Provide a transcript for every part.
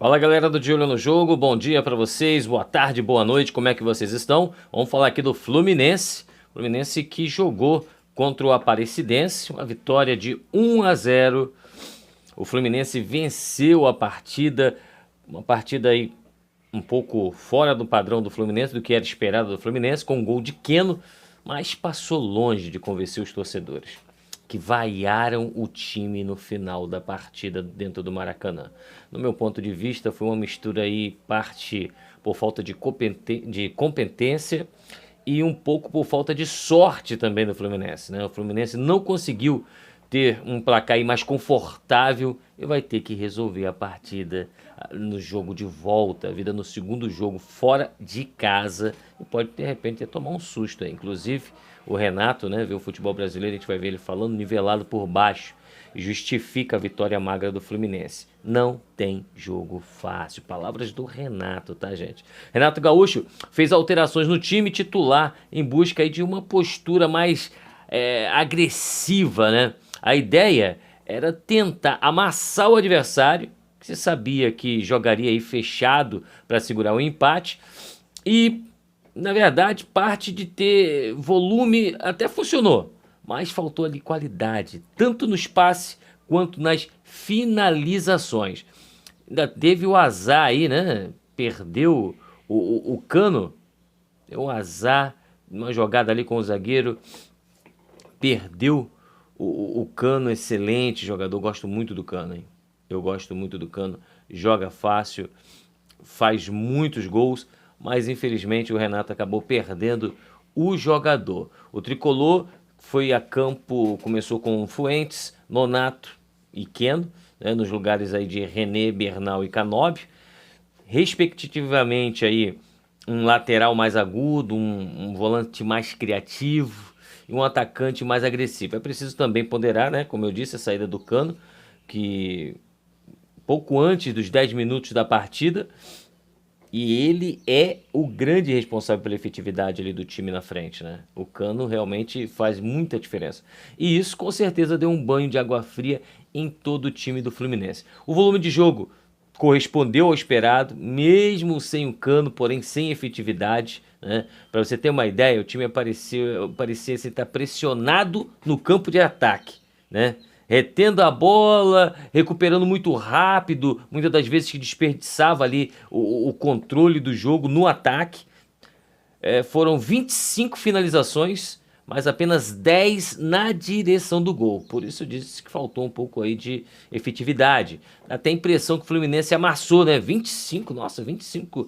Fala galera do De Olho no Jogo, bom dia pra vocês, boa tarde, boa noite, como é que vocês estão? Vamos falar aqui do Fluminense, Fluminense que jogou contra o Aparecidense, uma vitória de 1-0. O Fluminense venceu a partida, uma partida aí um pouco fora do padrão do Fluminense, do que era esperado do Fluminense, com um gol de Keno, mas passou longe de convencer os torcedores, que vaiaram o time no final da partida dentro do Maracanã. No meu ponto de vista, foi uma mistura aí, parte por falta de competência e um pouco por falta de sorte também do Fluminense, né? O Fluminense não conseguiu ter um placar aí mais confortável e vai ter que resolver a partida no jogo de volta, a vida no segundo jogo fora de casa, e pode de repente tomar um susto aí. Inclusive o Renato, né, vê o futebol brasileiro, a gente vai ver ele falando nivelado por baixo, justifica a vitória magra do Fluminense. Não tem jogo fácil. Palavras do Renato, tá, gente? Renato Gaúcho fez alterações no time titular em busca aí de uma postura mais agressiva, né? A ideia era tentar amassar o adversário, que você sabia que jogaria aí fechado para segurar o empate, e na verdade parte de ter volume até funcionou, mas faltou ali qualidade, tanto no passe quanto nas finalizações. Ainda teve o azar aí, né? Perdeu o Cano, deu um azar, uma jogada ali com o zagueiro, perdeu o Cano, excelente jogador, gosto muito do Cano, hein? Eu gosto muito do Cano, joga fácil, faz muitos gols, mas infelizmente o Renato acabou perdendo o jogador. O tricolor foi a campo, começou com Fuentes, Nonato e Keno, né, nos lugares aí de René, Bernal e Canóbio, respectivamente aí um lateral mais agudo, um volante mais criativo e um atacante mais agressivo. É preciso também ponderar, né, como eu disse, a saída do Cano, que pouco antes dos 10 minutos da partida, e ele é o grande responsável pela efetividade ali do time na frente, né? O Cano realmente faz muita diferença. E isso com certeza deu um banho de água fria em todo o time do Fluminense. O volume de jogo correspondeu ao esperado, mesmo sem o Cano, porém sem efetividade, né? Para você ter uma ideia, o time parecia estar pressionado no campo de ataque, né? Retendo a bola, recuperando muito rápido, muitas das vezes que desperdiçava ali o controle do jogo no ataque. Foram 25 finalizações, mas apenas 10 na direção do gol. Por isso disse que faltou um pouco aí de efetividade. Dá até a impressão que o Fluminense amassou, né? 25, nossa, 25.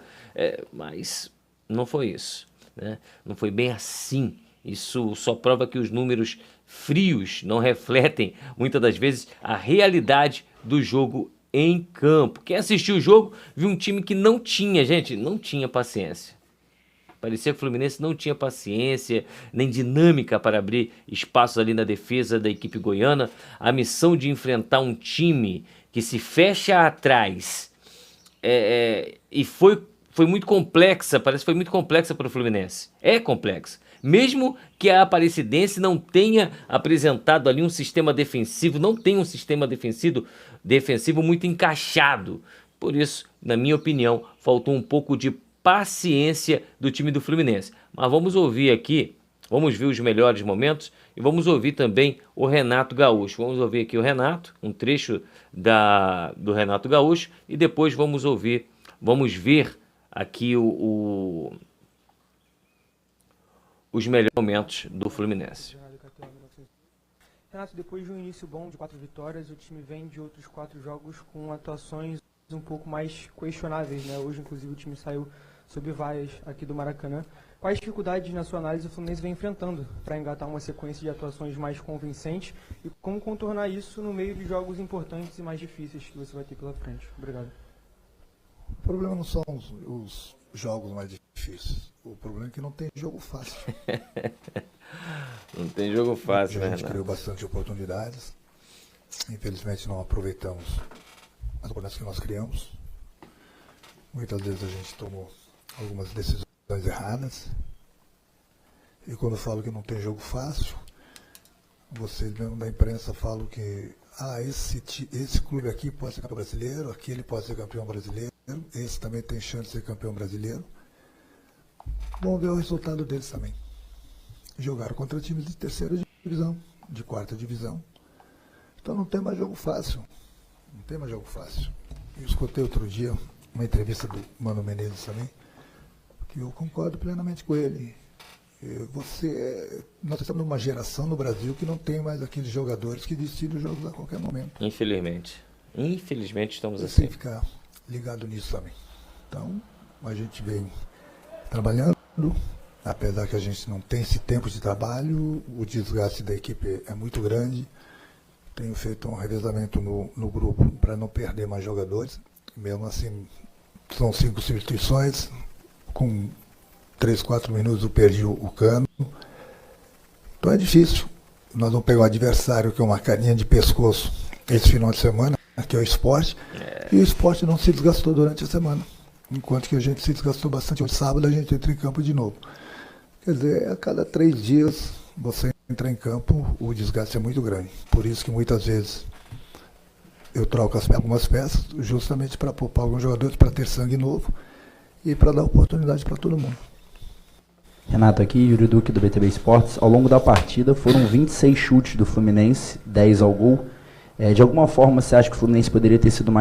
Mas não foi isso, né? Não foi bem assim. Isso só prova que os números frios não refletem, muitas das vezes, a realidade do jogo em campo. Quem assistiu o jogo viu um time que não tinha, gente, não tinha paciência. Parecia que o Fluminense não tinha paciência, nem dinâmica para abrir espaços ali na defesa da equipe goiana. A missão de enfrentar um time que se fecha atrás e foi muito complexa, parece que foi muito complexa para o Fluminense. É complexa. Mesmo que a Aparecidense não tenha apresentado ali um sistema defensivo, não tem um sistema defensivo muito encaixado. Por isso, na minha opinião, faltou um pouco de paciência do time do Fluminense. Mas vamos ouvir aqui, vamos ver os melhores momentos e vamos ouvir também o Renato Gaúcho. Vamos ouvir aqui o Renato, um trecho do Renato Gaúcho, e depois vamos ver aqui os melhores momentos do Fluminense. Renato, depois de um início bom de 4 vitórias, o time vem de outros 4 jogos com atuações um pouco mais questionáveis, né? Hoje, inclusive, o time saiu sob vaias aqui do Maracanã. Quais dificuldades, na sua análise, o Fluminense vem enfrentando para engatar uma sequência de atuações mais convincentes e como contornar isso no meio de jogos importantes e mais difíceis que você vai ter pela frente? Obrigado. O problema não são os jogos mais difíceis. O problema é que não tem jogo fácil. Não tem jogo fácil, né, A gente Renato? criou bastante oportunidades. Infelizmente não aproveitamos as oportunidades que nós criamos. Muitas vezes a gente tomou algumas decisões erradas. E quando eu falo que não tem jogo fácil, vocês mesmo da imprensa falam que esse clube aqui pode ser campeão brasileiro, aquele pode ser campeão brasileiro, esse também tem chance de ser campeão brasileiro. Vamos ver o resultado deles também. Jogaram contra times de terceira divisão, de quarta divisão. Então não tem mais jogo fácil. Não tem mais jogo fácil. Eu escutei outro dia uma entrevista do Mano Menezes também, que eu concordo plenamente com ele. Nós estamos numa geração no Brasil que não tem mais aqueles jogadores que decidem os jogos a qualquer momento. Infelizmente. Infelizmente estamos Você assim. tem que ficar ligado nisso também. Então, a gente vem trabalhando, apesar que a gente não tem esse tempo de trabalho, o desgaste da equipe é muito grande. Tenho feito um revezamento no grupo para não perder mais jogadores. Mesmo assim, são 5 substituições, com 3, 4 minutos eu perdi o Cano. Então é difícil. Nós vamos pegar um adversário que é uma carinha de pescoço esse final de semana, que é o Sport, e o Sport não se desgastou durante a semana. Enquanto que a gente se desgastou bastante. Hoje, sábado, a gente entra em campo de novo. Quer dizer, a cada 3 dias você entra em campo, o desgaste é muito grande. Por isso que muitas vezes eu troco algumas peças, justamente para poupar alguns jogadores, para ter sangue novo e para dar oportunidade para todo mundo. Renato, aqui, Yuri Duque do BTB Esportes. Ao longo da partida foram 26 chutes do Fluminense, 10 ao gol. De alguma forma, você acha que o Fluminense poderia ter sido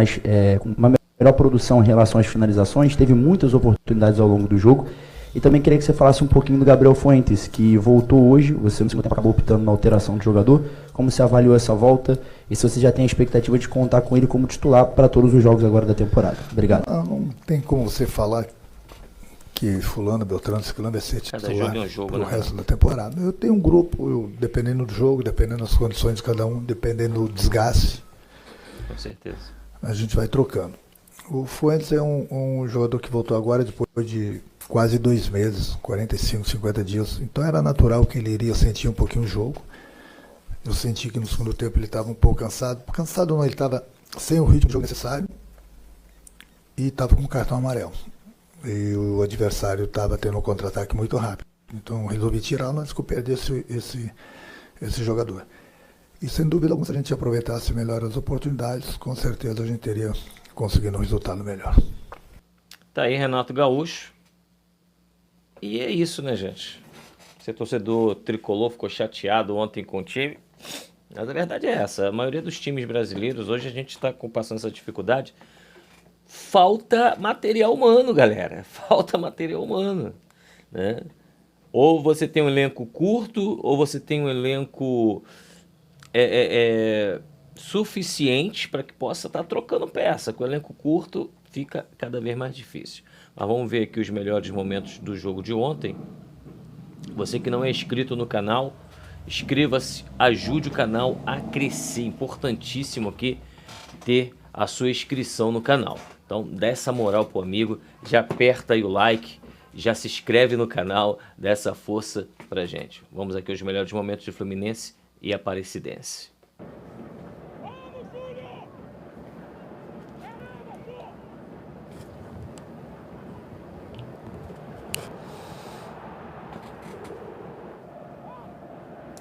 com uma melhor produção em relação às finalizações? Teve muitas oportunidades ao longo do jogo. E também queria que você falasse um pouquinho do Gabriel Fuentes, que voltou hoje. Você no segundo tempo acabou optando na alteração do jogador. Como você avaliou essa volta? E se você já tem a expectativa de contar com ele como titular para todos os jogos agora da temporada? Obrigado. Não tem como você falar que fulano, Beltrano, Ciclano vai ser titular pro resto da temporada. Eu tenho um grupo, dependendo do jogo, dependendo das condições de cada um, dependendo do desgaste. Com certeza. A gente vai trocando. O Fuentes é um jogador que voltou agora depois de quase 2 meses, 45, 50 dias. Então era natural que ele iria sentir um pouquinho o jogo. Eu senti que no segundo tempo ele estava um pouco cansado. Cansado não, ele estava sem o ritmo de jogo necessário e estava com um cartão amarelo. E o adversário estava tendo um contra-ataque muito rápido. Então resolvi tirá-lo antes que eu perdesse esse jogador. E sem dúvida alguma, se a gente aproveitasse melhor as oportunidades, com certeza a gente teria conseguido um resultado melhor. Tá aí Renato Gaúcho. E é isso, né, gente? Você torcedor tricolor ficou chateado ontem com o time. Mas a verdade é essa. A maioria dos times brasileiros, hoje a gente está passando essa dificuldade. Falta material humano, galera. Falta material humano, né? Ou você tem um elenco curto, ou você tem um elenco suficiente para que possa estar trocando peça. Com o elenco curto fica cada vez mais difícil. Mas vamos ver aqui os melhores momentos do jogo de ontem. Você que não é inscrito no canal, inscreva-se, ajude o canal a crescer. Importantíssimo aqui ter a sua inscrição no canal. Então dá essa moral pro amigo, já aperta aí o like, já se inscreve no canal, dá essa força pra gente. Vamos aqui aos melhores momentos de Fluminense e Aparecidense.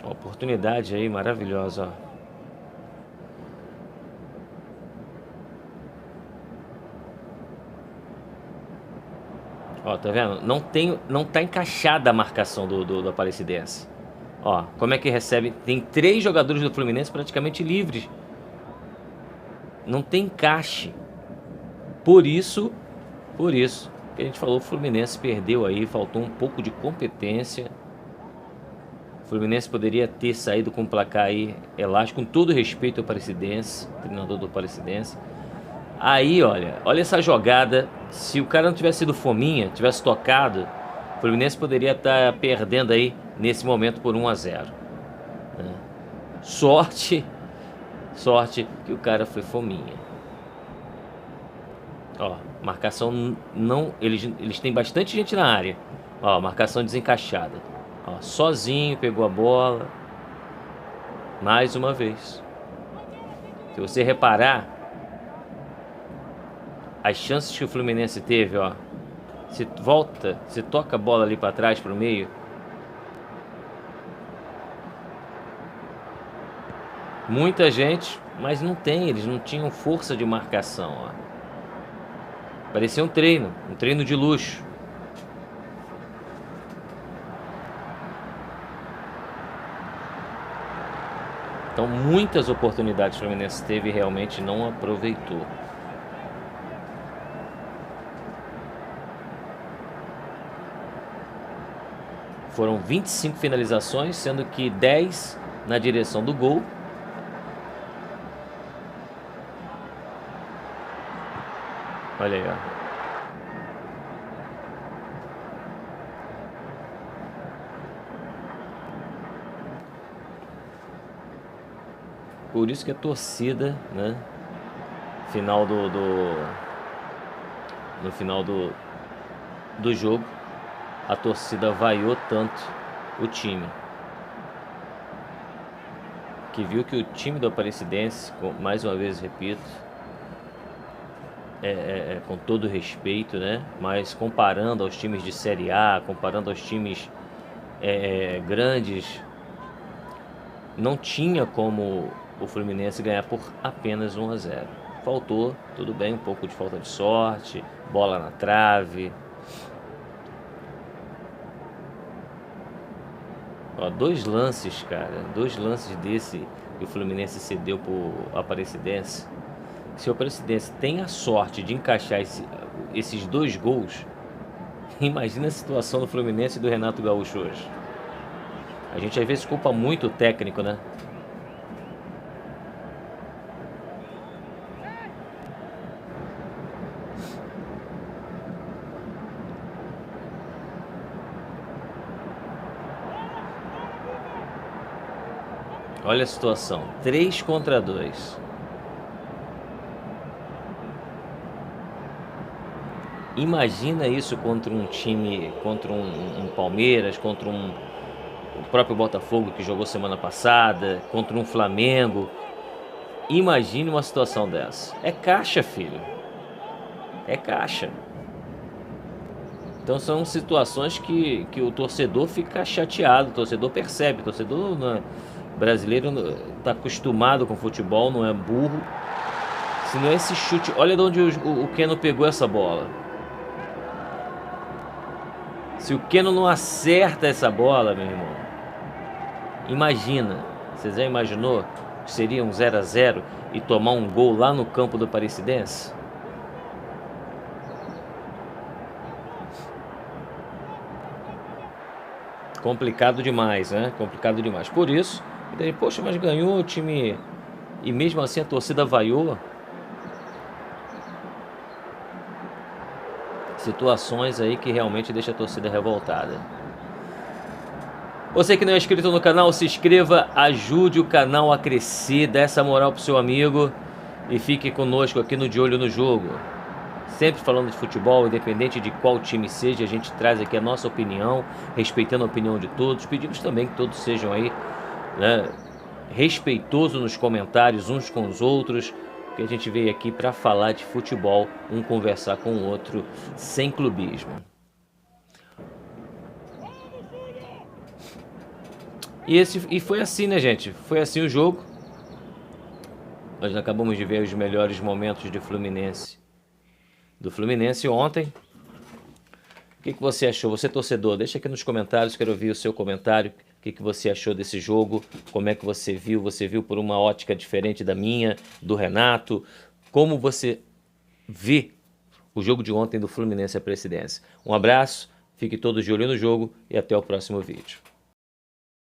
Oportunidade aí maravilhosa, ó. Ó, tá vendo? Não tá encaixada a marcação do Aparecidense. Ó, como é que recebe? Tem 3 jogadores do Fluminense praticamente livres. Não tem encaixe. Por isso que a gente falou, o Fluminense perdeu aí, faltou um pouco de competência. O Fluminense poderia ter saído com um placar aí elástico, com todo respeito ao Aparecidense, treinador do Aparecidense. Aí, olha essa jogada. Se o cara não tivesse sido fominha, tivesse tocado, o Fluminense poderia estar perdendo aí nesse momento por 1-0. Sorte que o cara foi fominha. Ó, marcação não... Eles têm bastante gente na área. Ó, marcação desencaixada. Ó, sozinho pegou a bola. Mais uma vez. Se você reparar, as chances que o Fluminense teve, ó. Se toca a bola ali para trás, para o meio. Muita gente, mas não tem, eles não tinham força de marcação, ó. Parecia um treino de luxo. Então muitas oportunidades o Fluminense teve e realmente não aproveitou. Foram 25 finalizações, sendo que 10 na direção do gol. Olha aí, ó. Por isso que a torcida, né, no final do jogo, a torcida vaiou tanto o time. Que viu que o time do Aparecidense, mais uma vez repito, com todo respeito, né, mas comparando aos times de Série A, comparando aos times grandes, não tinha como o Fluminense ganhar por apenas 1-0. Faltou, tudo bem, um pouco de falta de sorte, bola na trave. Ó, 2 lances, cara, 2 lances desse que o Fluminense cedeu pro Aparecidense. Se o Aparecidense tem a sorte de encaixar esses 2 gols, imagina a situação do Fluminense e do Renato Gaúcho hoje. A gente às vezes culpa muito o técnico, né? Olha a situação, 3 contra 2. Imagina isso contra um time, contra um Palmeiras, contra o próprio Botafogo que jogou semana passada, contra um Flamengo. Imagine uma situação dessa. É caixa, filho. É caixa. Então são situações que o torcedor fica chateado, o torcedor percebe, o torcedor brasileiro está acostumado com futebol, não é burro. Se não é esse chute, olha de onde o Keno pegou essa bola. Se o Keno não acerta essa bola, meu irmão, imagina, você já imaginou que seria um 0-0 e tomar um gol lá no campo do Aparecidense? Complicado demais, né? Complicado demais. Por isso, poxa, mas ganhou o time e mesmo assim a torcida vaiou. Situações aí que realmente deixa a torcida revoltada. Você que não é inscrito no canal, se inscreva, ajude o canal a crescer, dê essa moral pro seu amigo e fique conosco aqui no De Olho no Jogo. Sempre falando de futebol, independente de qual time seja, a gente traz aqui a nossa opinião, respeitando a opinião de todos. Pedimos também que todos sejam aí, né, respeitosos nos comentários uns com os outros, porque a gente veio aqui para falar de futebol, um conversar com o outro, sem clubismo. E foi assim, né, gente? Foi assim o jogo. Nós acabamos de ver os melhores momentos do Fluminense ontem. O que você achou? Você torcedor, deixa aqui nos comentários, quero ouvir o seu comentário. O que você achou desse jogo? Como é que você viu? Você viu por uma ótica diferente da minha, do Renato? Como você vê o jogo de ontem do Fluminense à Aparecidense? Um abraço, fique todos de olho no jogo e até o próximo vídeo.